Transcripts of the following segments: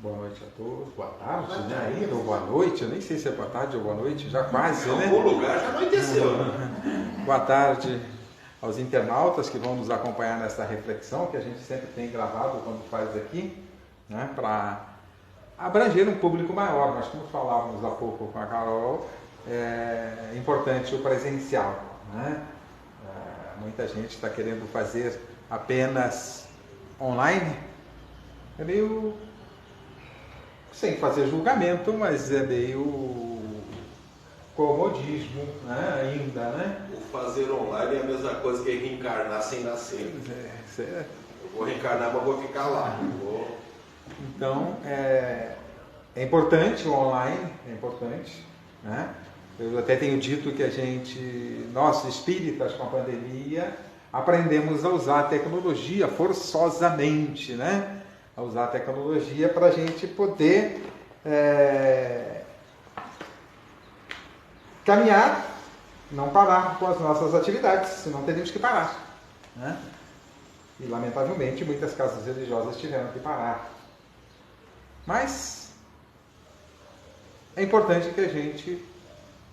Boa noite a todos, boa tarde, né? Ainda, ou boa noite, eu nem sei se é boa tarde ou boa noite, já quase, né? Em algum lugar já anoiteceu, né? Boa tarde aos internautas que vão nos acompanhar nessa reflexão que a gente sempre tem gravado quando faz aqui, né? Para abranger um público maior, mas como falávamos há pouco com a Carol, é importante o presencial, né? Muita gente está querendo fazer apenas online, é meio sem fazer julgamento, mas é meio comodismo, né? Ainda, né? O fazer online é a mesma coisa que reencarnar sem nascer. Eu vou reencarnar, mas vou ficar lá. Então, é importante o online, é importante, né? Eu até tenho dito que nós espíritas com a pandemia, aprendemos a usar a tecnologia forçosamente, né? A usar a tecnologia para a gente poder caminhar, não parar com as nossas atividades, senão teríamos que parar, né? E lamentavelmente muitas casas religiosas tiveram que parar. Mas é importante que a gente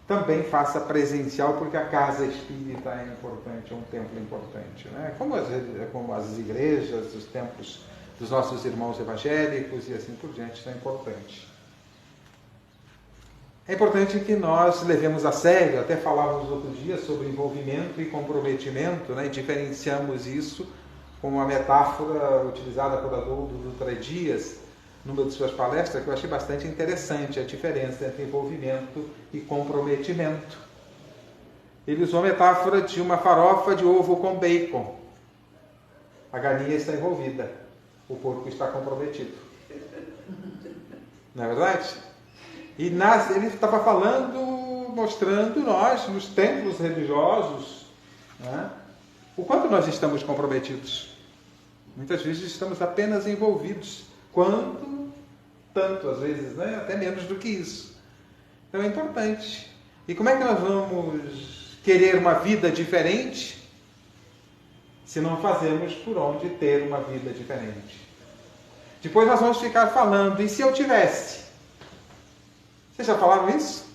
também faça presencial, porque a casa espírita é importante, é um templo importante, né? Como as igrejas, os templos dos nossos irmãos evangélicos e assim por diante, são importantes. É importante que nós levemos a sério, até falávamos outro dia sobre envolvimento e comprometimento, né? E diferenciamos isso com uma metáfora utilizada por Adolfo Dutra Dias, numa de suas palestras, que eu achei bastante interessante, a diferença entre envolvimento e comprometimento. Ele usou a metáfora de uma farofa de ovo com bacon. A galinha está envolvida, o porco está comprometido. Não é verdade? E ele estava falando, mostrando nós, nos templos religiosos, né, o quanto nós estamos comprometidos. Muitas vezes estamos apenas envolvidos. Tanto, às vezes, né? Até menos do que isso. Então é importante. E como é que nós vamos querer uma vida diferente se não fazemos por onde ter uma vida diferente? Depois nós vamos ficar falando, e se eu tivesse? Vocês já falaram isso?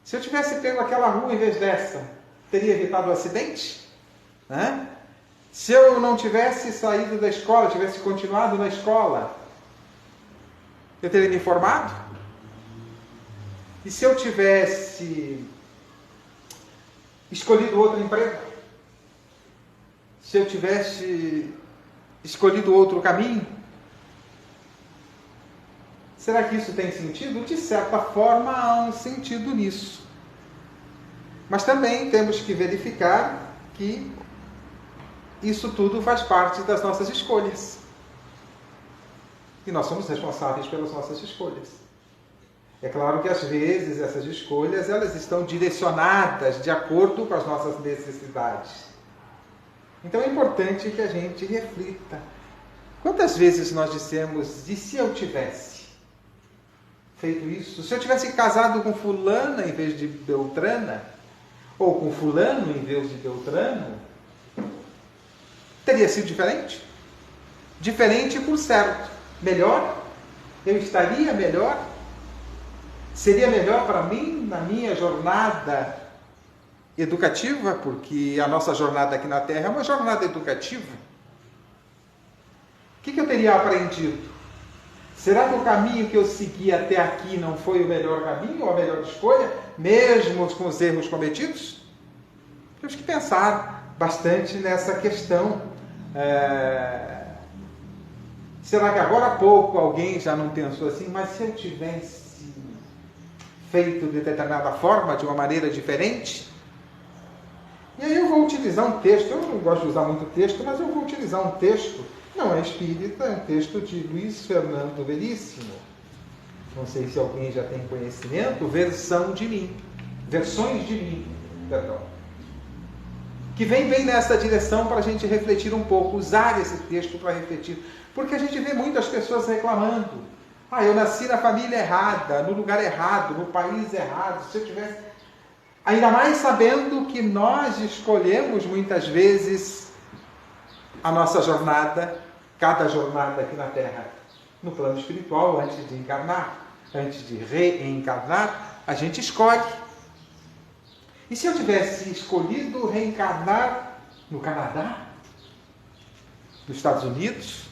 Se eu tivesse pego aquela rua em vez dessa, teria evitado o acidente? Né? Se eu não tivesse saído da escola, tivesse continuado na escola, eu teria me informado? E se eu tivesse escolhido outro emprego? Se eu tivesse escolhido outro caminho? Será que isso tem sentido? De certa forma, há um sentido nisso. Mas também temos que verificar que isso tudo faz parte das nossas escolhas. E nós somos responsáveis pelas nossas escolhas. É claro que às vezes essas escolhas elas estão direcionadas de acordo com as nossas necessidades. Então é importante que a gente reflita. Quantas vezes nós dissemos, e se eu tivesse feito isso? Se eu tivesse casado com fulana em vez de Beltrana, ou com fulano em vez de Beltrano, teria sido diferente? Diferente por certo. Melhor? Eu estaria melhor? Seria melhor para mim na minha jornada educativa? Porque a nossa jornada aqui na Terra é uma jornada educativa. O que eu teria aprendido? Será que o caminho que eu segui até aqui não foi o melhor caminho ou a melhor escolha, mesmo com os erros cometidos? Temos que pensar bastante nessa questão. Será que agora há pouco alguém já não pensou assim, mas se eu tivesse feito de determinada forma, de uma maneira diferente? E aí eu vou utilizar um texto, eu não gosto de usar muito texto, mas eu vou utilizar um texto, não é espírita, é um texto de Luiz Fernando Veríssimo. Não sei se alguém já tem conhecimento, versões de mim, perdão. Que vem bem nessa direção para a gente refletir um pouco, usar esse texto para refletir. Porque a gente vê muitas pessoas reclamando. Eu nasci na família errada, no lugar errado, no país errado. Se eu tivesse... Ainda mais sabendo que nós escolhemos muitas vezes a nossa jornada, cada jornada aqui na Terra. no plano espiritual antes de encarnar. Antes de reencarnar, a gente escolhe. E se eu tivesse escolhido reencarnar no Canadá, nos Estados Unidos,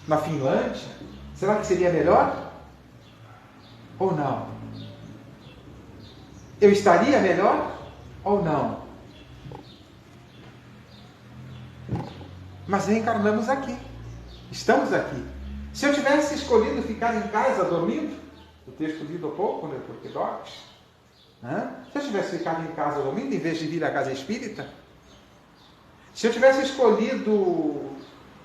na Finlândia, será que seria melhor? Ou não? Eu estaria melhor ou não? Mas reencarnamos aqui. Estamos aqui. Se eu tivesse escolhido ficar em casa dormindo, o texto lido há pouco, né, por Quedox, se eu tivesse ficado em casa dormindo, em vez de vir à casa espírita, se eu tivesse escolhido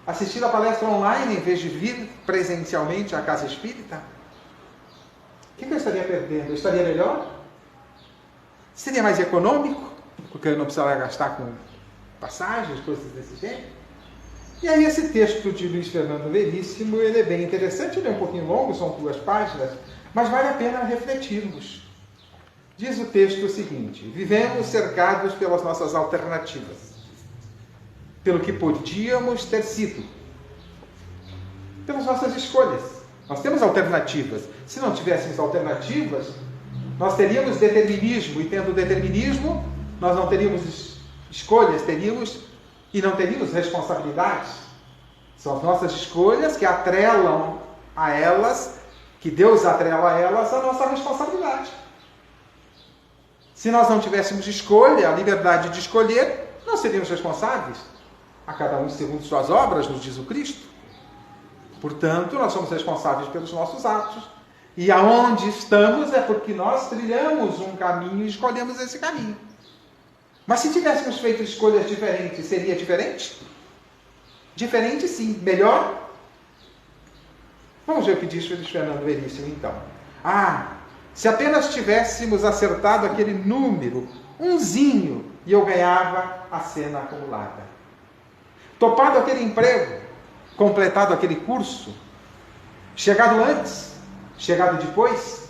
assistir a palestra online, em vez de vir presencialmente à casa espírita, o que eu estaria perdendo? Eu estaria melhor? Seria mais econômico? Porque eu não precisaria gastar com passagens, coisas desse jeito? E aí esse texto de Luiz Fernando Veríssimo, ele é bem interessante, ele é um pouquinho longo, são 2 páginas, mas vale a pena refletirmos. Diz o texto o seguinte: vivemos cercados pelas nossas alternativas, pelo que podíamos ter sido, pelas nossas escolhas. Nós temos alternativas. Se não tivéssemos alternativas, nós teríamos determinismo, e tendo determinismo, nós não teríamos escolhas, e não teríamos responsabilidades. São as nossas escolhas que atrelam a elas, que Deus atrela a elas, a nossa responsabilidade. Se nós não tivéssemos escolha, a liberdade de escolher, não seríamos responsáveis. A cada um segundo suas obras, nos diz o Cristo. Portanto, nós somos responsáveis pelos nossos atos. E aonde estamos é porque nós trilhamos um caminho e escolhemos esse caminho. Mas se tivéssemos feito escolhas diferentes, seria diferente? Diferente, sim. Melhor? Vamos ver o que diz Luiz Fernando Veríssimo, então. Se apenas tivéssemos acertado aquele número, umzinho, e eu ganhava a cena acumulada. Topado aquele emprego, completado aquele curso, chegado antes, chegado depois,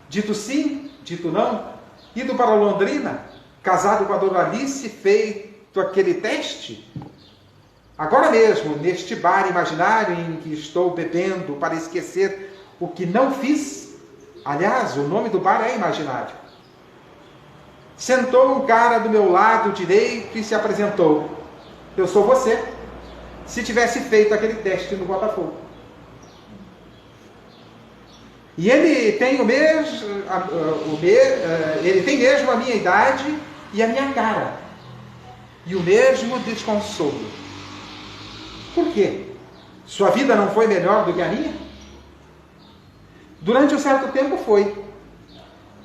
dito sim, dito não, ido para Londrina, casado com a Doralice, feito aquele teste, agora mesmo, neste bar imaginário em que estou bebendo para esquecer o que não fiz, aliás, o nome do bar é imaginário, sentou um cara do meu lado direito e se apresentou: eu sou você, se tivesse feito aquele teste no Botafogo. E ele tem ele tem mesmo a minha idade e a minha cara, e o mesmo desconsolo. Por quê? Sua vida não foi melhor do que a minha? Durante um certo tempo foi.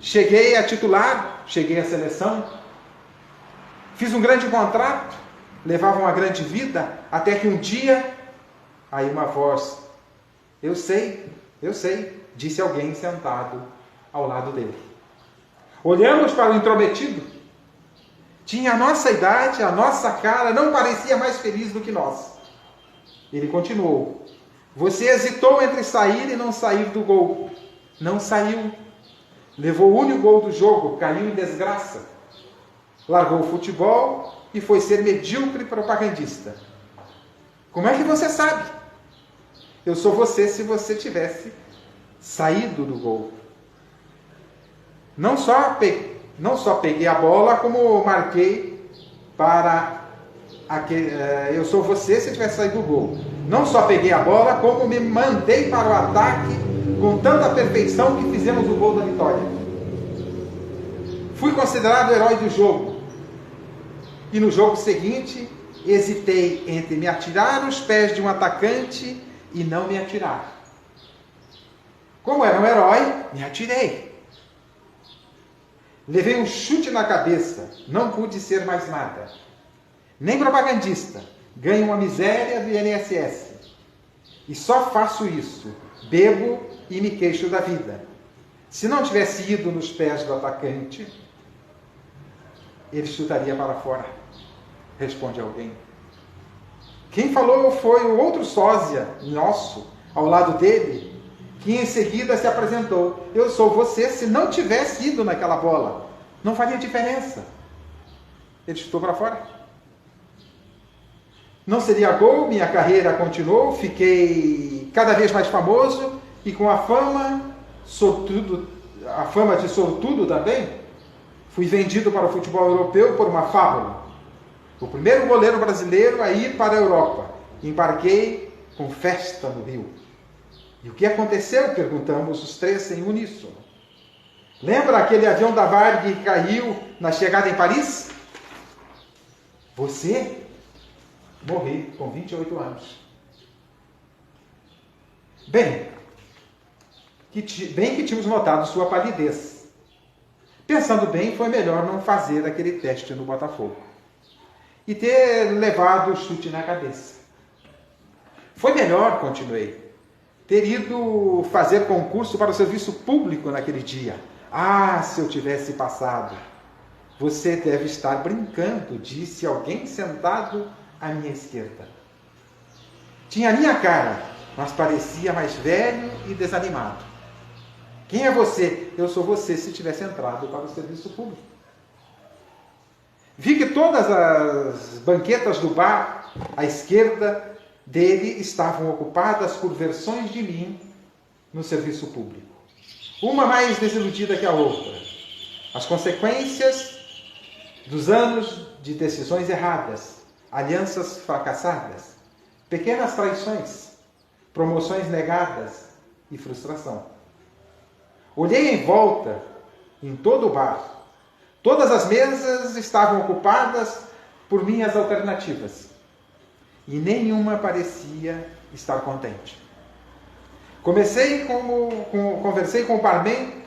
Cheguei a titular, cheguei à seleção, fiz um grande contrato, levava uma grande vida, até que um dia, aí uma voz: eu sei, disse alguém sentado ao lado dele. Olhamos para o intrometido. Tinha a nossa idade, a nossa cara, não parecia mais feliz do que nós. Ele continuou: você hesitou entre sair e não sair do gol. Não saiu. Levou o único gol do jogo, caiu em desgraça. Largou o futebol e foi ser medíocre propagandista. Como é que você sabe? Eu sou você se você tivesse saído do gol. Não só peguei a bola, como marquei para eu sou você se tivesse saído do gol. Não só peguei a bola, como me mandei para o ataque com tanta perfeição que fizemos o gol da vitória. Fui considerado o herói do jogo. E no jogo seguinte, hesitei entre me atirar nos pés de um atacante e não me atirar. Como era um herói, me atirei. Levei um chute na cabeça, não pude ser mais nada. Nem propagandista, ganho uma miséria do INSS. E só faço isso, bebo e me queixo da vida. Se não tivesse ido nos pés do atacante, ele chutaria para fora. Responde alguém. Quem falou foi o outro sósia nosso, ao lado dele, que em seguida se apresentou: eu sou você se não tivesse ido naquela bola. Não faria diferença. Ele chutou para fora. Não seria gol, minha carreira continuou, fiquei cada vez mais famoso e com a fama de sortudo também, fui vendido para o futebol europeu por uma fábula. O primeiro goleiro brasileiro a ir para a Europa. Embarquei com festa no Rio. E o que aconteceu? Perguntamos os três em uníssono. Lembra aquele avião da Varig que caiu na chegada em Paris? Você? Morri com 28 anos. Bem que tínhamos notado sua palidez. Pensando bem, foi melhor não fazer aquele teste no Botafogo e ter levado o chute na cabeça. Foi melhor, continuei, ter ido fazer concurso para o serviço público naquele dia. Ah, se eu tivesse passado! Você deve estar brincando, disse alguém sentado à minha esquerda. Tinha a minha cara, mas parecia mais velho e desanimado. Quem é você? Eu sou você se tivesse entrado para o serviço público. Vi que todas as banquetas do bar à esquerda dele estavam ocupadas por versões de mim no serviço público. Uma mais desiludida que a outra. As consequências dos anos de decisões erradas, alianças fracassadas, pequenas traições, promoções negadas e frustração. Olhei em volta, em todo o bar. Todas as mesas estavam ocupadas por minhas alternativas. E nenhuma parecia estar contente. Comentei com o barman,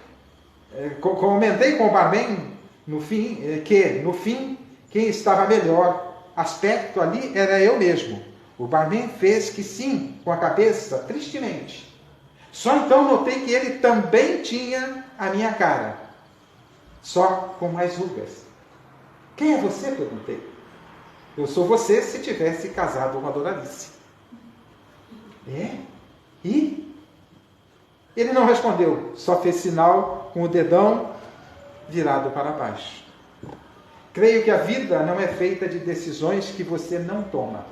no fim, quem estava melhor aspecto ali era eu mesmo. O barman fez que sim, com a cabeça, tristemente. Só então notei que ele também tinha a minha cara, só com mais rugas. Quem é você? Perguntei. Eu sou você se tivesse casado com a Doralice. É? E? Ele não respondeu, só fez sinal com o dedão virado para baixo. Creio que a vida não é feita de decisões que você não toma,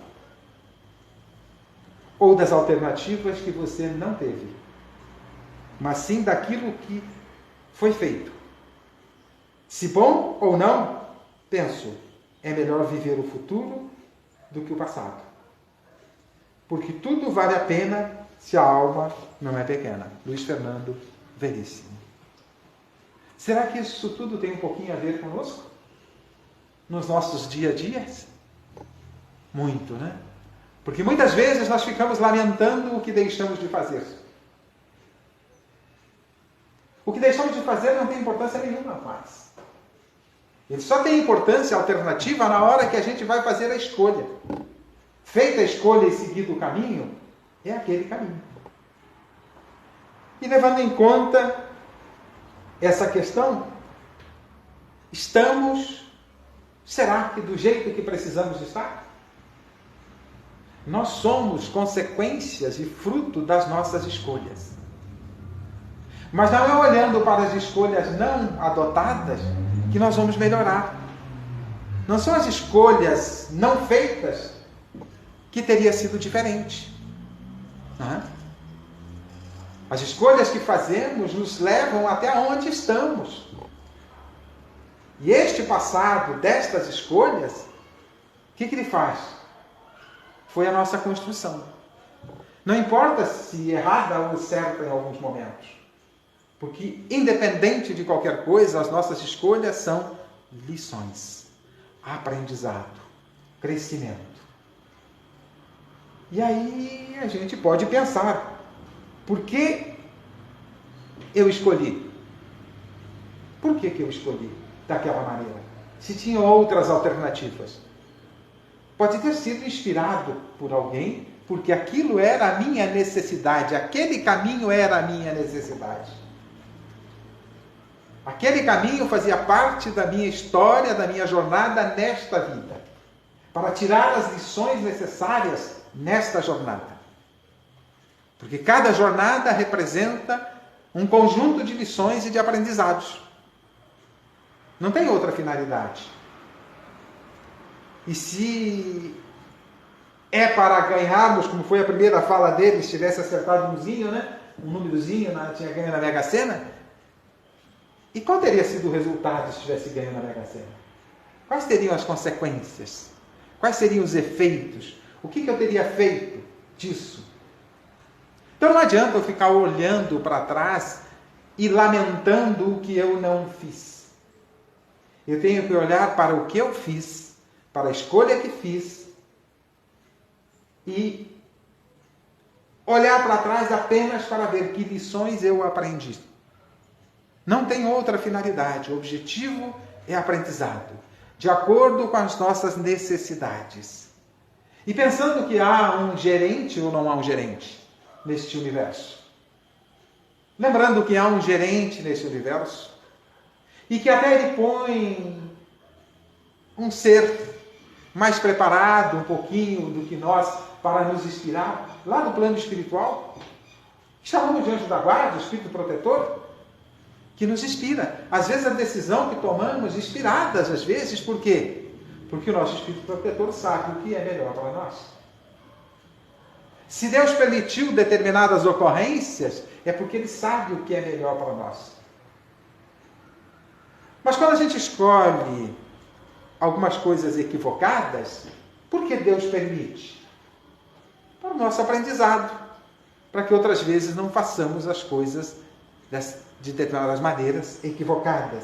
ou das alternativas que você não teve, mas sim daquilo que foi feito. Se bom ou não, penso, é melhor viver o futuro do que o passado. Porque tudo vale a pena se a alma não é pequena. Luiz Fernando Veríssimo. Será que isso tudo tem um pouquinho a ver conosco? Nos nossos dia a dias? Muito, né? Porque muitas vezes nós ficamos lamentando o que deixamos de fazer. O que deixamos de fazer não tem importância nenhuma mais. Ele só tem importância alternativa na hora que a gente vai fazer a escolha. Feita a escolha e seguido o caminho, é aquele caminho. E levando em conta essa questão, será que do jeito que precisamos estar? Nós somos consequências e fruto das nossas escolhas. Mas não é olhando para as escolhas não adotadas que nós vamos melhorar. Não são as escolhas não feitas que teria sido diferente. Não é? As escolhas que fazemos nos levam até onde estamos. E este passado destas escolhas, o que ele faz? Foi a nossa construção. Não importa se errada ou certa em alguns momentos. Porque, independente de qualquer coisa, as nossas escolhas são lições, aprendizado, crescimento. E aí a gente pode pensar, por que eu escolhi? Por que eu escolhi daquela maneira? Se tinha outras alternativas. Pode ter sido inspirado por alguém, porque aquilo era a minha necessidade, aquele caminho era a minha necessidade. Aquele caminho fazia parte da minha história, da minha jornada nesta vida, para tirar as lições necessárias nesta jornada. Porque cada jornada representa um conjunto de lições e de aprendizados. Não tem outra finalidade. E se é para ganharmos, como foi a primeira fala dele, se tivesse acertado umzinho, né? Um númerozinho, tinha ganho na Mega Sena. E qual teria sido o resultado se tivesse ganho na Mega Sena? Quais seriam as consequências? Quais seriam os efeitos? O que eu teria feito disso? Então não adianta eu ficar olhando para trás e lamentando o que eu não fiz. Eu tenho que olhar para o que eu fiz, para a escolha que fiz, e olhar para trás apenas para ver que lições eu aprendi. Não tem outra finalidade. O objetivo é aprendizado, de acordo com as nossas necessidades. E pensando que há um gerente ou não há um gerente neste universo. Lembrando que há um gerente neste universo e que até ele põe um ser mais preparado um pouquinho do que nós para nos inspirar, lá do plano espiritual. Chamamos de anjo da guarda, espírito protetor, que nos inspira. Às vezes a decisão que tomamos, inspiradas às vezes, por quê? Porque o nosso espírito protetor sabe o que é melhor para nós. Se Deus permitiu determinadas ocorrências, é porque Ele sabe o que é melhor para nós. Mas quando a gente escolhe algumas coisas equivocadas, por que Deus permite? Para o nosso aprendizado, para que outras vezes não façamos as coisas de determinadas maneiras equivocadas.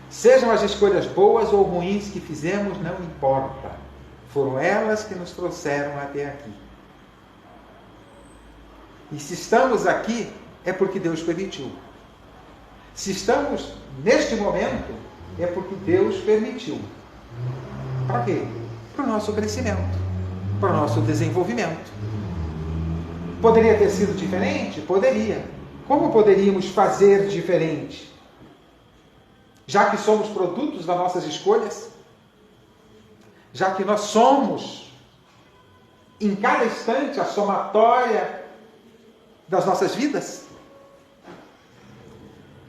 Sejam as escolhas boas ou ruins que fizemos, não importa. Foram elas que nos trouxeram até aqui. E se estamos aqui, é porque Deus permitiu. Se estamos neste momento, é porque Deus permitiu. Para quê? Para o nosso crescimento, para o nosso desenvolvimento. Poderia ter sido diferente? Poderia. Como poderíamos fazer diferente? Já que somos produtos das nossas escolhas, já que nós somos, em cada instante, a somatória das nossas vidas.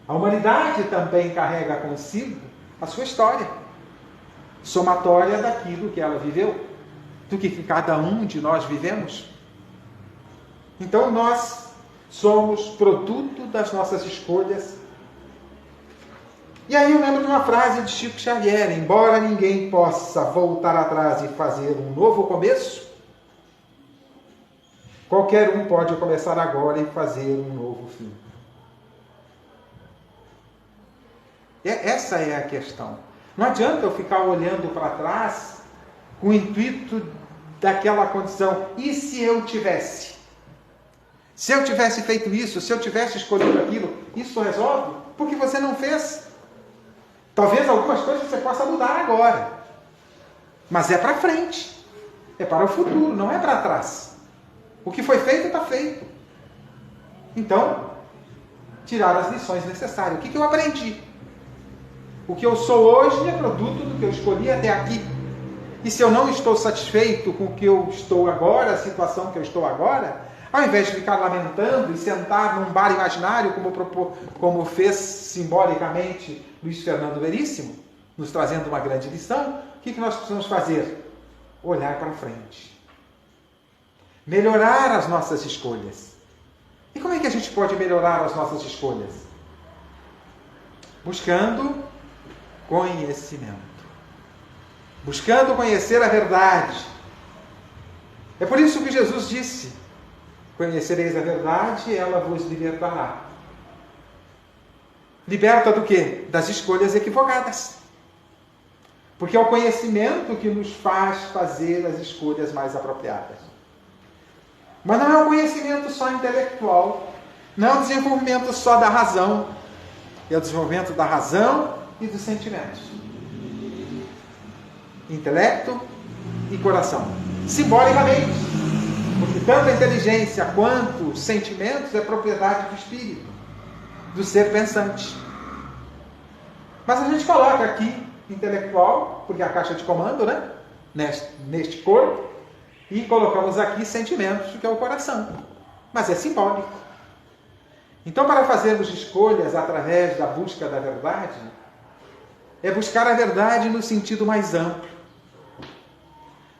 A humanidade também carrega consigo a sua história, somatória daquilo que ela viveu, do que cada um de nós vivemos. Então nós somos produto das nossas escolhas. E aí eu lembro de uma frase de Chico Xavier: embora ninguém possa voltar atrás e fazer um novo começo, qualquer um pode começar agora e fazer um novo fim. Essa é a questão. Não adianta eu ficar olhando para trás com o intuito daquela condição. E se eu tivesse? Se eu tivesse feito isso, se eu tivesse escolhido aquilo, isso resolve? Porque você não fez. Talvez algumas coisas você possa mudar agora. Mas é para frente. É para o futuro, não é para trás. O que foi feito, está feito. Então, tirar as lições necessárias. O que eu aprendi? O que eu sou hoje é produto do que eu escolhi até aqui. E se eu não estou satisfeito com o que eu estou agora, a situação que eu estou agora, ao invés de ficar lamentando e sentar num bar imaginário, como fez simbolicamente Luiz Fernando Veríssimo, nos trazendo uma grande lição, o que nós precisamos fazer? Olhar para frente. Melhorar as nossas escolhas. E como é que a gente pode melhorar as nossas escolhas? Buscando conhecimento. Buscando conhecer a verdade. É por isso que Jesus disse: conhecereis a verdade e ela vos libertará. Liberta do quê? Das escolhas equivocadas. Porque é o conhecimento que nos faz fazer as escolhas mais apropriadas. Mas não é um conhecimento só intelectual. Não é um desenvolvimento só da razão. É o desenvolvimento da razão e dos sentimentos. Intelecto e coração. Simbolicamente. Porque tanto a inteligência quanto os sentimentos é propriedade do espírito, do ser pensante. Mas a gente coloca aqui intelectual, porque é a caixa de comando, né? Neste corpo, e colocamos aqui sentimentos, que é o coração. Mas é simbólico. Então, para fazermos escolhas através da busca da verdade, é buscar a verdade no sentido mais amplo.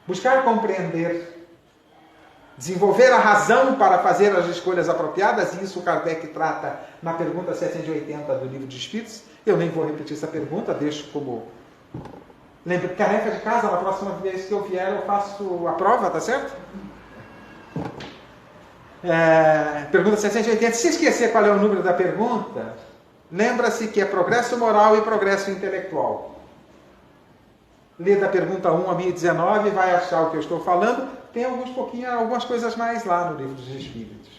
buscar compreender, desenvolver a razão para fazer as escolhas apropriadas, e isso Kardec trata na pergunta 780 do Livro dos Espíritos. Eu nem vou repetir essa pergunta, deixo como... Lembra, tarefa de casa, na próxima vez que eu vier eu faço a prova, tá certo? Pergunta 780. Se esquecer qual é o número da pergunta, lembra-se que é progresso moral e progresso intelectual. Lê da pergunta 1 a 1019, vai achar o que eu estou falando. Tem algumas coisas mais lá no Livro dos Espíritos.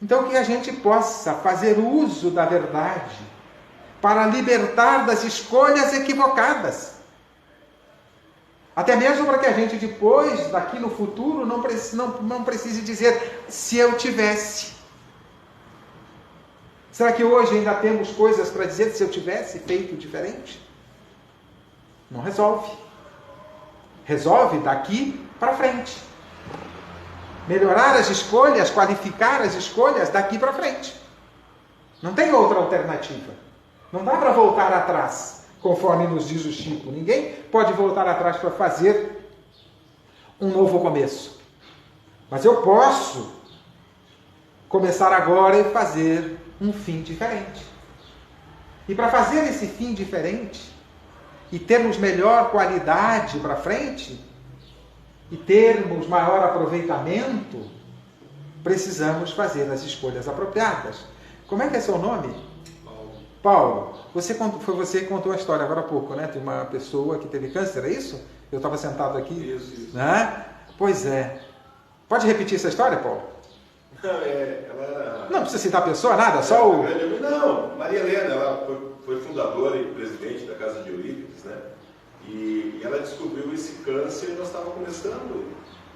Então, que a gente possa fazer uso da verdade para libertar das escolhas equivocadas. Até mesmo para que a gente depois, daqui no futuro, não precise dizer se eu tivesse. Será que hoje ainda temos coisas para dizer se eu tivesse feito diferente? Não resolve. Resolve daqui para frente. Melhorar as escolhas, qualificar as escolhas daqui para frente. Não tem outra alternativa. Não dá para voltar atrás, conforme nos diz o Chico. Ninguém pode voltar atrás para fazer um novo começo. Mas eu posso começar agora e fazer um fim diferente. E para fazer esse fim diferente, e termos melhor qualidade para frente, e termos maior aproveitamento, precisamos fazer as escolhas apropriadas. Como é que é seu nome? Paulo. Foi você que contou a história agora há pouco, né? De uma pessoa que teve câncer, é isso? Eu estava sentado aqui. Isso. Né? Pois é. Pode repetir essa história, Paulo? Não, ela era... Não precisa citar a pessoa, nada, só o... Não, Maria Helena, ela foi fundadora e presidente da Casa de Eurípides, né? E ela descobriu esse câncer e nós estávamos começando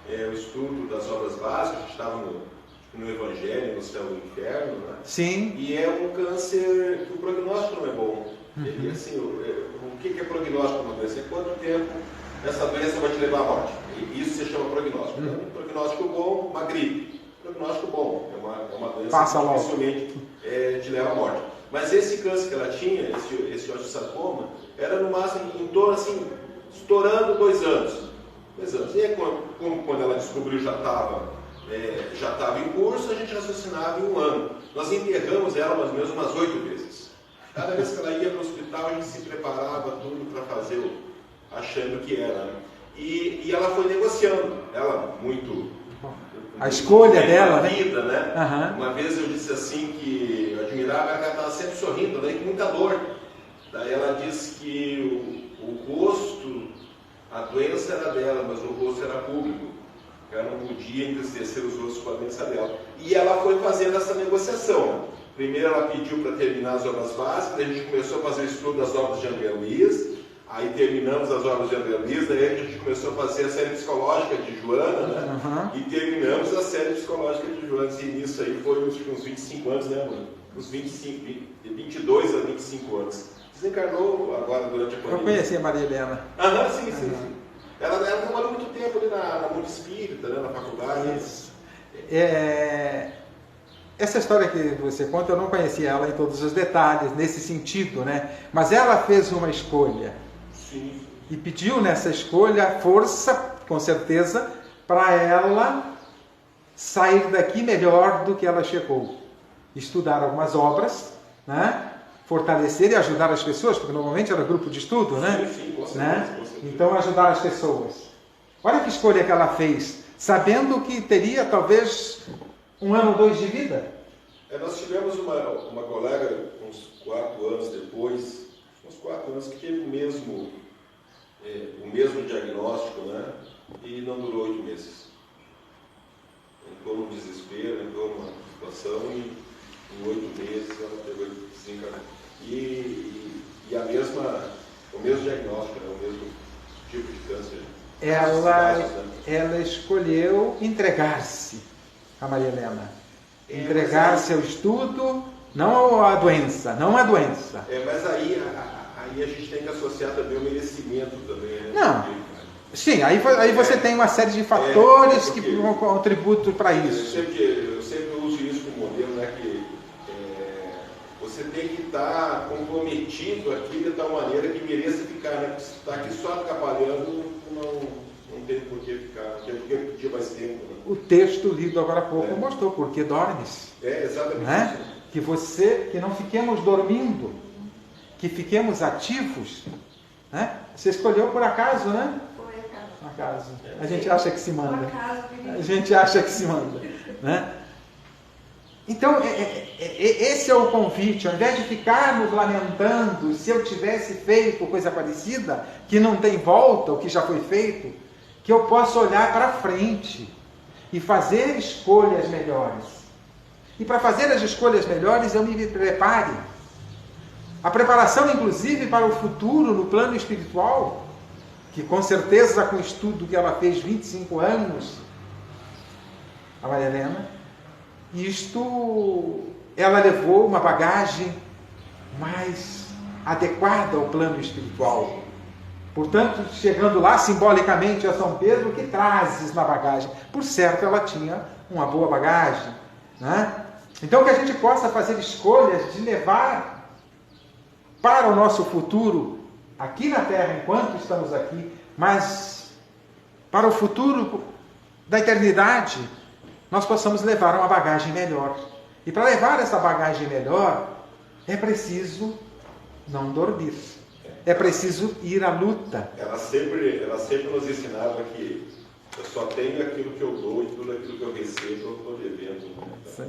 o estudo das obras básicas, a gente estava no Evangelho, no Céu e no Inferno, né? Sim. E é um câncer que o prognóstico não é bom. E assim, o que é prognóstico para uma doença? É quanto tempo essa doença vai te levar à morte. E isso se chama prognóstico. Então, um prognóstico bom, uma gripe. Prognóstico bom, é uma doença que dificilmente te leva à morte. Mas esse câncer que ela tinha, esse osteosarcoma, era no máximo em torno, assim, estourando 2 anos. 2 anos. E aí, quando ela descobriu já estava em curso, a gente raciocinava em 1 ano. Nós enterramos ela mais ou menos umas 8 vezes. Cada vez que ela ia para o hospital, a gente se preparava tudo para fazer, achando que era. Né? E ela foi negociando, ela muito... A escolha dela, vida, né? Uhum. Uma vez eu disse assim que eu admirava ela estava sempre sorrindo, daí com muita dor. Daí ela disse que o rosto, a doença era dela, mas o rosto era público. Ela não podia entristecer os outros com a doença dela. E ela foi fazendo essa negociação. Primeiro ela pediu para terminar as obras básicas, daí a gente começou a fazer o estudo das obras de André Luiz. Aí terminamos as obras de André Luiz, daí a gente começou a fazer a série psicológica de Joana, né? Uhum. E terminamos a série psicológica de Joana. E nisso aí foi uns 25 anos, né, mano? Uns 22 a 25 anos. Desencarnou agora durante a pandemia. Eu conheci a Maria Helena. Aham, sim. Ela trabalhou muito tempo ali na Mundo Espírita, né, na faculdade. Isso. Essa história que você conta, eu não conhecia ela em todos os detalhes, nesse sentido, né? Mas ela fez uma escolha. Sim. E pediu nessa escolha força, com certeza, para ela sair daqui melhor do que ela chegou. Estudar algumas obras, né? Fortalecer e ajudar as pessoas, porque normalmente era grupo de estudo, né? Sim, com certeza, né? Então, ajudar as pessoas. Olha que escolha que ela fez, sabendo que teria talvez 1 ano ou 2 de vida. Nós tivemos uma colega, uns 4 anos depois, uns 4 anos, que teve o mesmo diagnóstico, né? E não durou 8 meses. Entrou no desespero, entrou numa situação e em 8 meses ela pegou e desencarnou. E o mesmo diagnóstico, né? O mesmo tipo de câncer. Ela escolheu entregar-se, a Maria Helena. Entregar-se ao estudo, não à doença, não à doença. Mas aí a gente tem que associar também o merecimento também, né? Não. Sim, aí você tem uma série de fatores que contribuem para isso. Eu sempre uso isso como modelo, né? Que você tem que estar comprometido aqui de tal maneira que mereça ficar, né? Porque se está aqui só atrapalhando, não não tem por que ficar, porque pedir mais tempo. Né? O texto lido agora há pouco mostrou, porque dormes. Exatamente né? Isso. Que não fiquemos dormindo, que fiquemos ativos. Né? Você escolheu por acaso, né? Por acaso. A gente acha que se manda. A gente acha que se manda. Né? Então, esse é o convite. Ao invés de ficarmos lamentando se eu tivesse feito coisa parecida, que não tem volta, o que já foi feito, que eu possa olhar para frente e fazer escolhas melhores. E para fazer as escolhas melhores, eu me prepare. A preparação, inclusive, para o futuro no plano espiritual, que com certeza, com o estudo que ela fez 25 anos, a Maria Helena, ela levou uma bagagem mais adequada ao plano espiritual. Portanto, chegando lá simbolicamente a São Pedro, o que trazes na bagagem? Por certo, ela tinha uma boa bagagem. Né? Então, que a gente possa fazer escolhas de levar para o nosso futuro, aqui na Terra, enquanto estamos aqui, mas para o futuro da eternidade, nós possamos levar uma bagagem melhor. E para levar essa bagagem melhor, é preciso não dormir. É preciso ir à luta. Ela sempre nos ensinava que eu só tenho aquilo que eu dou e tudo aquilo que eu recebo eu estou devendo. Então,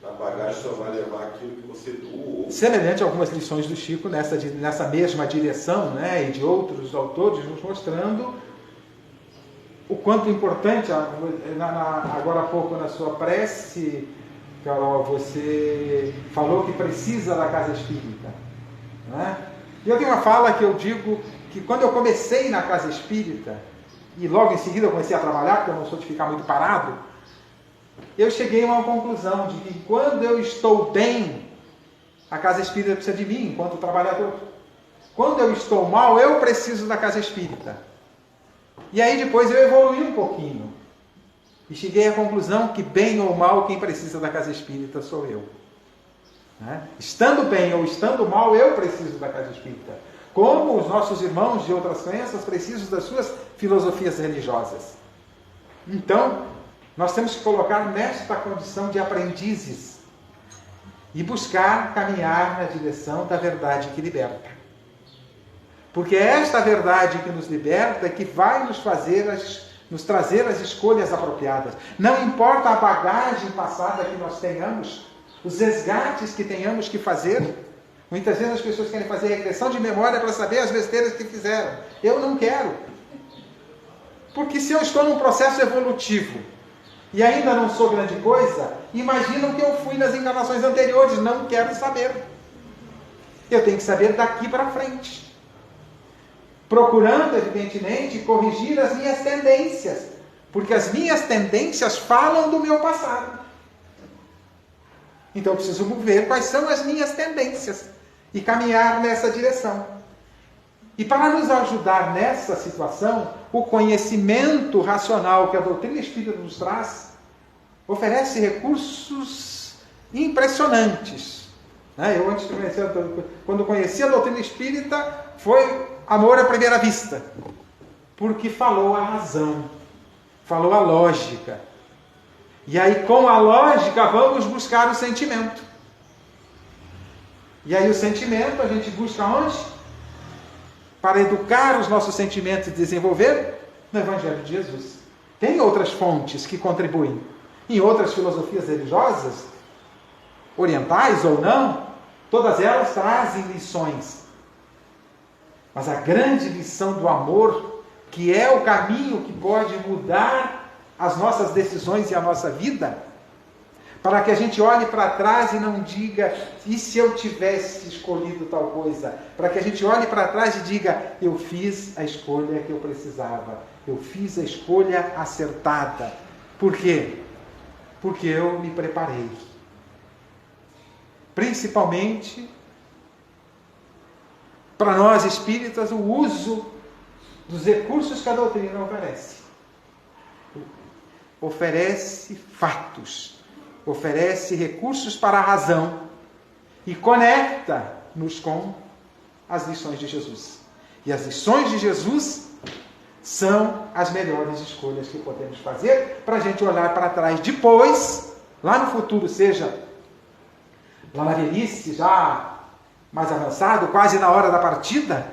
na bagagem só vai levar aquilo que você doou. Semelhante a algumas lições do Chico nessa mesma direção, né, e de outros autores nos mostrando o quanto importante, agora há pouco na sua prece, Carol, você falou que precisa da casa espírita. Né? E eu tenho uma fala que eu digo que quando eu comecei na casa espírita, e logo em seguida eu comecei a trabalhar, porque eu não sou de ficar muito parado, eu cheguei a uma conclusão de que quando eu estou bem, a casa espírita precisa de mim, enquanto trabalhador. Quando eu estou mal, eu preciso da casa espírita. E aí depois eu evoluí um pouquinho. E cheguei à conclusão que, bem ou mal, quem precisa da casa espírita sou eu. Né? Estando bem ou estando mal, eu preciso da casa espírita. Como os nossos irmãos de outras crenças precisam das suas filosofias religiosas. Então, nós temos que colocar nesta condição de aprendizes e buscar caminhar na direção da verdade que liberta. Porque é esta verdade que nos liberta que vai nos trazer as escolhas apropriadas. Não importa a bagagem passada que nós tenhamos, os resgates que tenhamos que fazer. Muitas vezes as pessoas querem fazer regressão de memória para saber as besteiras que fizeram. Eu não quero. Porque se eu estou num processo evolutivo e ainda não sou grande coisa, imaginam que eu fui nas encarnações anteriores. Não quero saber. Eu tenho que saber daqui para frente. Procurando, evidentemente, corrigir as minhas tendências. Porque as minhas tendências falam do meu passado. Então eu preciso ver quais são as minhas tendências e caminhar nessa direção. E para nos ajudar nessa situação, o conhecimento racional que a doutrina espírita nos traz oferece recursos impressionantes. Eu antes de conhecer, quando conheci a doutrina espírita, foi amor à primeira vista, porque falou a razão, falou a lógica. E aí, com a lógica, vamos buscar o sentimento. E aí, o sentimento a gente busca onde? Para educar os nossos sentimentos e desenvolver no Evangelho de Jesus. Tem outras fontes que contribuem. Em outras filosofias religiosas, orientais ou não, todas elas trazem lições. Mas a grande lição do amor, que é o caminho que pode mudar as nossas decisões e a nossa vida, para que a gente olhe para trás e não diga, e se eu tivesse escolhido tal coisa? Para que a gente olhe para trás e diga, eu fiz a escolha que eu precisava, eu fiz a escolha acertada. Por quê? Porque eu me preparei. Principalmente para nós espíritas, o uso dos recursos que a doutrina oferece. Oferece fatos, oferece recursos para a razão e conecta-nos com as lições de Jesus. E as lições de Jesus são as melhores escolhas que podemos fazer para a gente olhar para trás depois, lá no futuro, seja lá na velhice, já mais avançado, quase na hora da partida,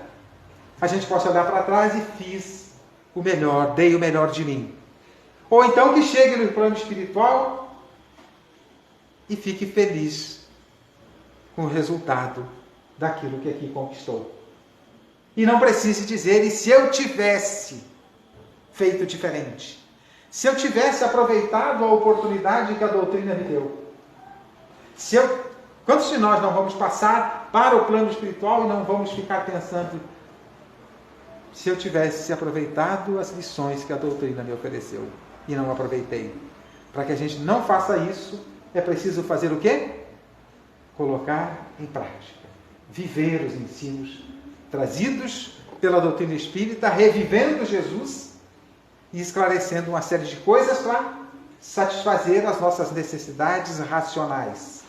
a gente possa olhar para trás e fiz o melhor, dei o melhor de mim. Ou então que chegue no plano espiritual e fique feliz com o resultado daquilo que aqui conquistou. E não precise dizer, e se eu tivesse feito diferente? Se eu tivesse aproveitado a oportunidade que a doutrina me deu? Quantos de nós não vamos passar para o plano espiritual e não vamos ficar pensando, se eu tivesse aproveitado as lições que a doutrina me ofereceu e não aproveitei? Para que a gente não faça isso, é preciso fazer o quê? Colocar em prática. Viver os ensinos trazidos pela doutrina espírita, revivendo Jesus e esclarecendo uma série de coisas para satisfazer as nossas necessidades racionais.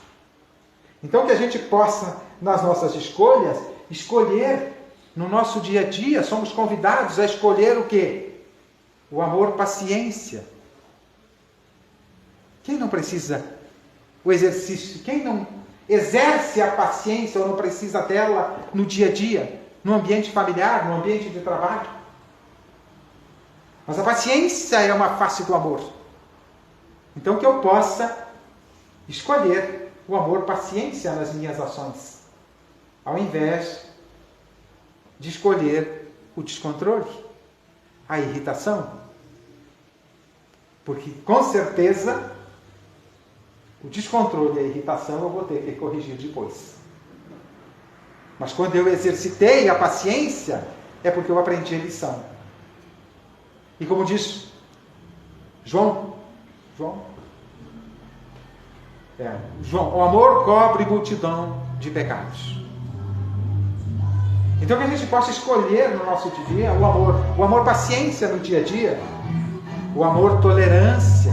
Então que a gente possa, nas nossas escolhas, escolher no nosso dia a dia, somos convidados a escolher o quê? O amor, paciência. Quem não precisa o exercício? Quem não exerce a paciência ou não precisa dela no dia a dia? No ambiente familiar, no ambiente de trabalho? Mas a paciência é uma face do amor. Então que eu possa escolher o amor, paciência nas minhas ações, ao invés de escolher o descontrole, a irritação. Porque, com certeza, o descontrole e a irritação eu vou ter que corrigir depois. Mas quando eu exercitei a paciência, é porque eu aprendi a lição. E como diz João, o amor cobre multidão de pecados. Então que a gente possa escolher no nosso dia o amor paciência no dia a dia, o amor tolerância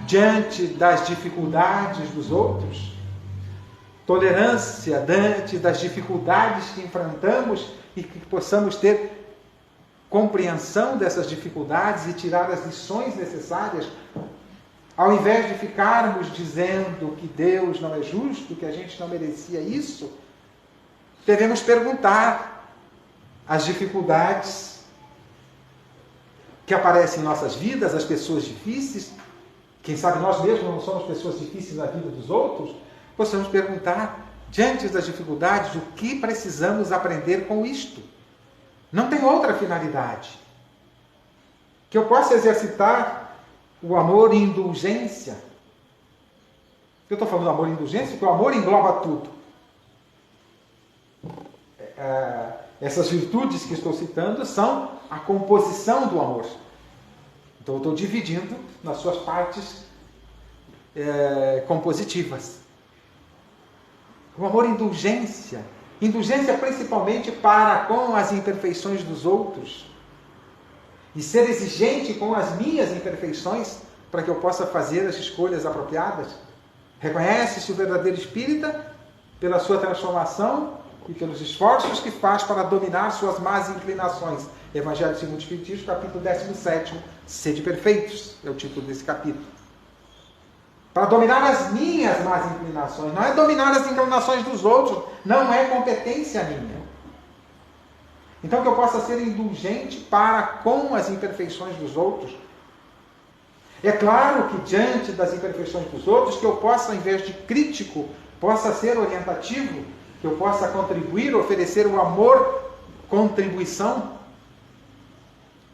diante das dificuldades dos outros, tolerância diante das dificuldades que enfrentamos e que possamos ter compreensão dessas dificuldades e tirar as lições necessárias, ao invés de ficarmos dizendo que Deus não é justo, que a gente não merecia isso, devemos perguntar as dificuldades que aparecem em nossas vidas, as pessoas difíceis, quem sabe nós mesmos não somos pessoas difíceis na vida dos outros, possamos perguntar, diante das dificuldades, o que precisamos aprender com isto. Não tem outra finalidade. Que eu possa exercitar o amor e indulgência. Eu estou falando do amor e indulgência porque o amor engloba tudo. Essas virtudes que estou citando são a composição do amor. Então eu estou dividindo nas suas partes compositivas. O amor e indulgência. Indulgência principalmente para com as imperfeições dos outros. E ser exigente com as minhas imperfeições para que eu possa fazer as escolhas apropriadas. Reconhece-se o verdadeiro espírita pela sua transformação e pelos esforços que faz para dominar suas más inclinações. Evangelho segundo o Espiritismo, capítulo 17, Sede perfeitos, é o título desse capítulo. Para dominar as minhas más inclinações, não é dominar as inclinações dos outros, não é competência minha. Então que eu possa ser indulgente para com as imperfeições dos outros. É claro que diante das imperfeições dos outros, que eu possa, ao invés de crítico, possa ser orientativo, que eu possa contribuir, oferecer o amor, contribuição,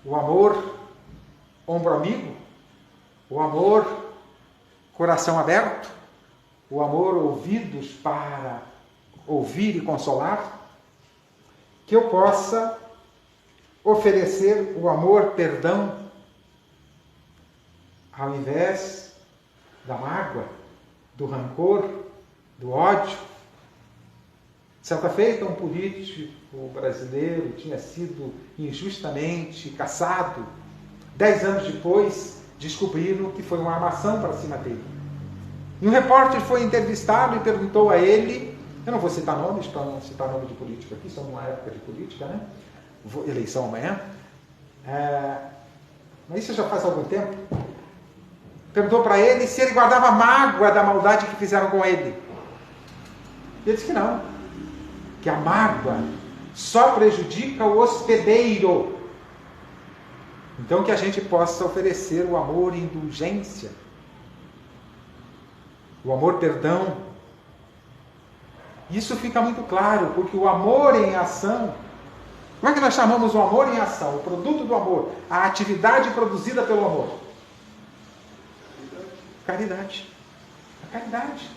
o amor ombro amigo, o amor coração aberto, o amor ouvidos para ouvir e consolar, que eu possa oferecer o amor perdão ao invés da mágoa, do rancor, do ódio. Certa feita, um político brasileiro tinha sido injustamente caçado. 10 anos depois, descobriram que foi uma armação para cima dele. E um repórter foi entrevistá-lo e perguntou a ele Eu não vou citar nomes, para não citar nome de político aqui, estamos numa época de política, né? Eleição amanhã. Mas isso já faz algum tempo. Perguntou para ele se ele guardava mágoa da maldade que fizeram com ele. Ele disse que não. Que a mágoa só prejudica o hospedeiro. Então que a gente possa oferecer o amor e indulgência. O amor perdão. Isso fica muito claro, porque o amor em ação... Como é que nós chamamos o amor em ação? O produto do amor. A atividade produzida pelo amor. Caridade. A caridade.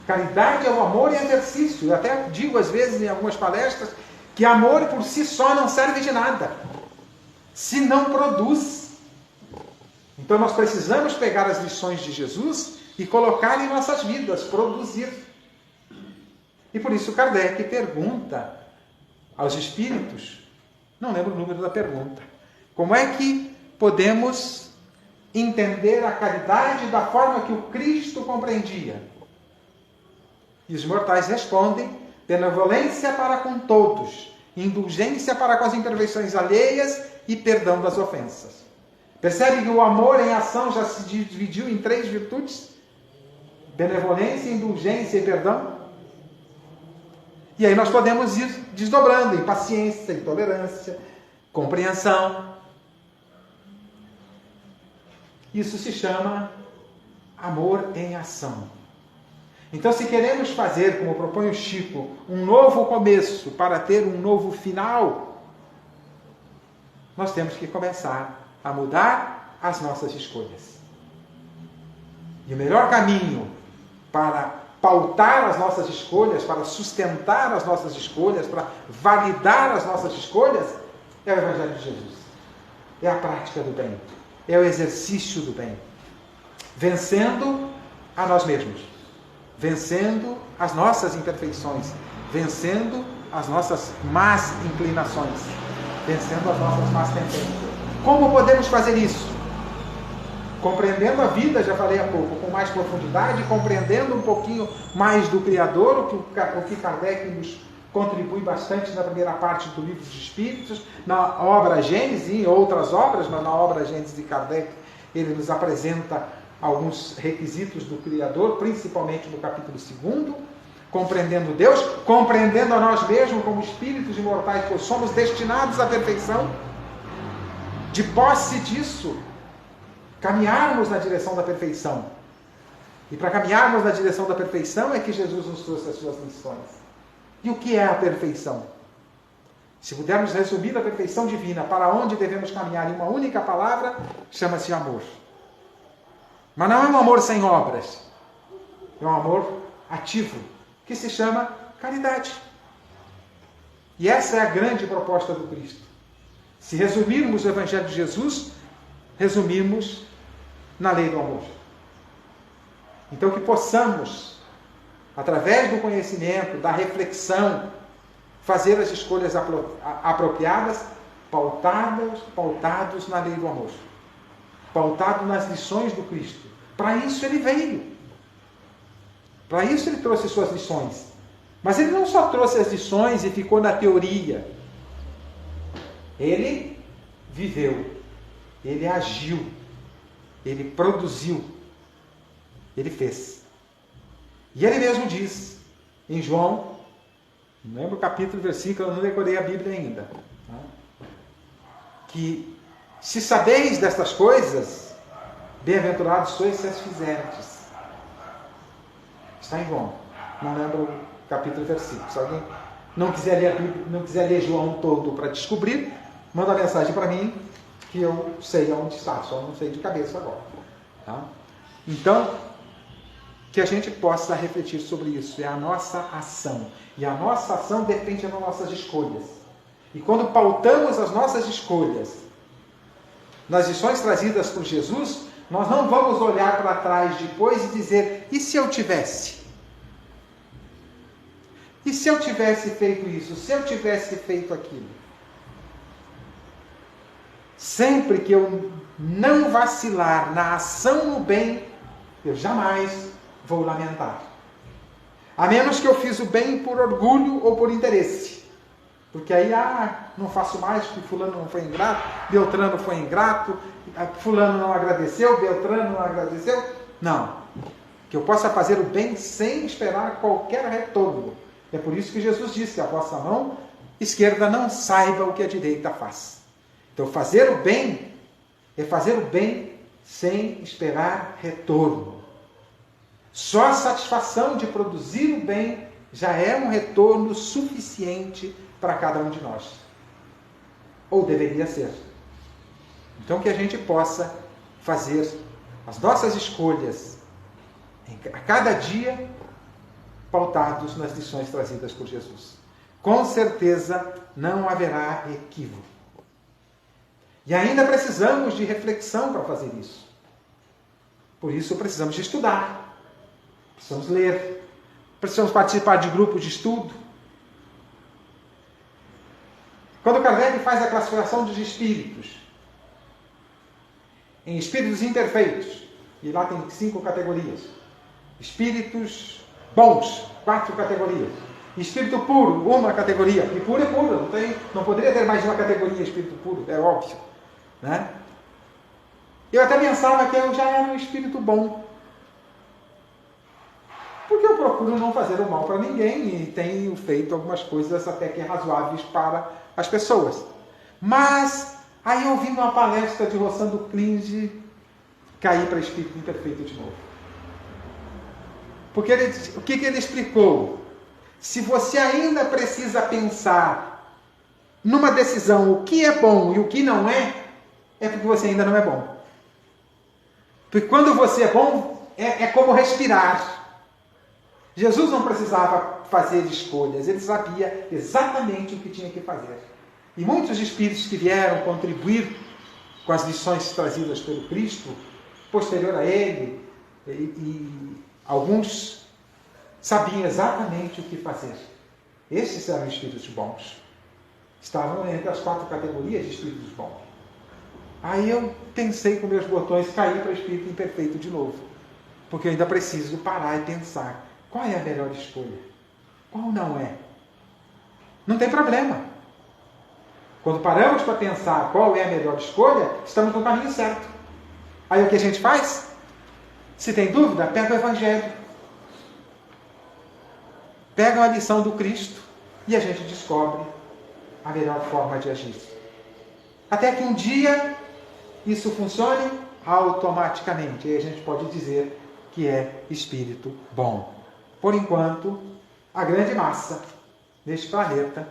Caridade é o amor em exercício. Eu até digo às vezes em algumas palestras que amor por si só não serve de nada, se não produz. Então nós precisamos pegar as lições de Jesus e colocar em nossas vidas, produzir. E por isso Kardec pergunta aos espíritos, não lembro o número da pergunta, como é que podemos entender a caridade da forma que o Cristo compreendia? E os mortais respondem: benevolência para com todos, indulgência para com as imperfeições alheias e perdão das ofensas. Percebe que o amor em ação já se dividiu em 3 virtudes? Benevolência, indulgência e perdão. E aí nós podemos ir desdobrando em paciência, em tolerância, compreensão. Isso se chama amor em ação. Então, se queremos fazer, como propõe o Chico, um novo começo para ter um novo final, nós temos que começar a mudar as nossas escolhas. E o melhor caminho para pautar as nossas escolhas, para sustentar as nossas escolhas, para validar as nossas escolhas, é o Evangelho de Jesus. É a prática do bem. É o exercício do bem. Vencendo a nós mesmos. Vencendo as nossas imperfeições. Vencendo as nossas más inclinações. Vencendo as nossas más tendências. Como podemos fazer isso? Compreendendo a vida, já falei há pouco, com mais profundidade, compreendendo um pouquinho mais do Criador, o que Kardec nos contribui bastante na primeira parte do Livro dos Espíritos, na obra Gênesis e em outras obras, mas na obra Gênesis de Kardec ele nos apresenta alguns requisitos do Criador, principalmente no capítulo 2, compreendendo Deus, compreendendo a nós mesmos como espíritos imortais, pois somos destinados à perfeição. De posse disso, caminharmos na direção da perfeição. E para caminharmos na direção da perfeição é que Jesus nos trouxe as suas lições. E o que é a perfeição? Se pudermos resumir a perfeição divina, para onde devemos caminhar em uma única palavra, chama-se amor. Mas não é um amor sem obras. É um amor ativo, que se chama caridade. E essa é a grande proposta do Cristo. Se resumirmos o Evangelho de Jesus, resumimos na lei do amor. Então que possamos, através do conhecimento, da reflexão, fazer as escolhas apropriadas, pautados na lei do amor. Pautado nas lições do Cristo. Para isso ele veio. Para isso ele trouxe suas lições. Mas ele não só trouxe as lições e ficou na teoria. Ele viveu. Ele agiu. Ele produziu. Ele fez. E ele mesmo diz, em João, não lembro o capítulo, versículo, eu não decorei a Bíblia ainda, tá? Que se sabeis destas coisas, bem-aventurados sois se as fizerdes. Está em João. Não lembro o capítulo e versículo. Se alguém não quiser ler a Bíblia, não quiser ler João todo para descobrir, manda uma mensagem para mim, que eu sei onde está, só não sei de cabeça agora. Tá? Então, que a gente possa refletir sobre isso. É a nossa ação. E a nossa ação depende das nossas escolhas. E quando pautamos as nossas escolhas nas lições trazidas por Jesus, nós não vamos olhar para trás depois e dizer, e se eu tivesse? E se eu tivesse feito isso? Se eu tivesse feito aquilo? Sempre que eu não vacilar na ação no bem, eu jamais vou lamentar. A menos que eu fiz o bem por orgulho ou por interesse. Porque aí, não faço mais porque fulano não foi ingrato, Beltrano foi ingrato, fulano não agradeceu, Beltrano não agradeceu. Não. Que eu possa fazer o bem sem esperar qualquer retorno. É por isso que Jesus disse: a vossa mão esquerda não saiba o que a direita faz. Então, fazer o bem é fazer o bem sem esperar retorno. Só a satisfação de produzir o bem já é um retorno suficiente para cada um de nós. Ou deveria ser. Então, que a gente possa fazer as nossas escolhas a cada dia pautados nas lições trazidas por Jesus. Com certeza não haverá equívoco. E ainda precisamos de reflexão para fazer isso. Por isso precisamos de estudar, precisamos ler, precisamos participar de grupos de estudo. Quando Kardec faz a classificação dos espíritos, em espíritos imperfeitos, e lá tem 5 categorias. Espíritos bons, 4 categorias. Espírito puro, 1 categoria. E puro é puro, não poderia ter mais de uma categoria espírito puro, é óbvio. Né? Eu até pensava que eu já era um espírito bom. Porque eu procuro não fazer o mal para ninguém e tenho feito algumas coisas até que razoáveis para as pessoas. Mas aí eu vi uma palestra de Rossando Klinge cair para espírito imperfeito de novo. Porque o que ele explicou? Se você ainda precisa pensar numa decisão o que é bom e o que não é porque você ainda não é bom. Porque quando você é bom, é como respirar. Jesus não precisava fazer escolhas, ele sabia exatamente o que tinha que fazer. E muitos espíritos que vieram contribuir com as lições trazidas pelo Cristo, posterior a ele, e alguns sabiam exatamente o que fazer. Esses eram espíritos bons. Estavam entre as 4 categorias de espíritos bons. Aí eu pensei com meus botões cair para o espírito imperfeito de novo. Porque eu ainda preciso parar e pensar. Qual é a melhor escolha? Qual não é? Não tem problema. Quando paramos para pensar qual é a melhor escolha, estamos no caminho certo. Aí o que a gente faz? Se tem dúvida, pega o Evangelho. Pega a lição do Cristo e a gente descobre a melhor forma de agir. Até que um dia isso funcione automaticamente. E a gente pode dizer que é espírito bom. Por enquanto, a grande massa deste planeta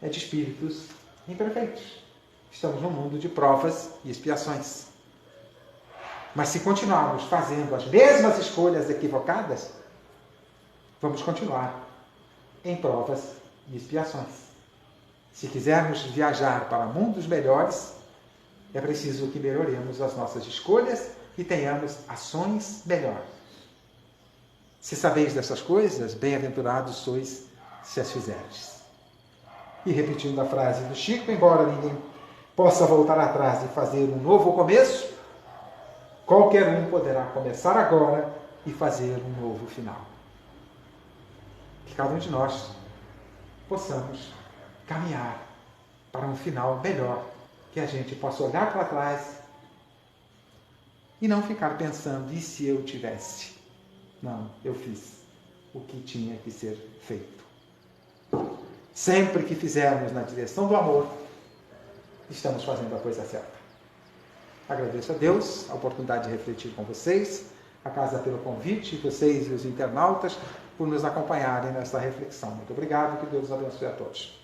é de espíritos imperfeitos. Estamos num mundo de provas e expiações. Mas se continuarmos fazendo as mesmas escolhas equivocadas, vamos continuar em provas e expiações. Se quisermos viajar para mundos melhores, é preciso que melhoremos as nossas escolhas e tenhamos ações melhores. Se sabeis dessas coisas, bem-aventurados sois se as fizerdes. E repetindo a frase do Chico, embora ninguém possa voltar atrás e fazer um novo começo, qualquer um poderá começar agora e fazer um novo final. Que cada um de nós possamos caminhar para um final melhor, que a gente possa olhar para trás e não ficar pensando, e se eu tivesse? Não, eu fiz o que tinha que ser feito. Sempre que fizermos na direção do amor, estamos fazendo a coisa certa. Agradeço a Deus a oportunidade de refletir com vocês, a casa pelo convite, vocês e os internautas por nos acompanharem nesta reflexão. Muito obrigado, que Deus abençoe a todos.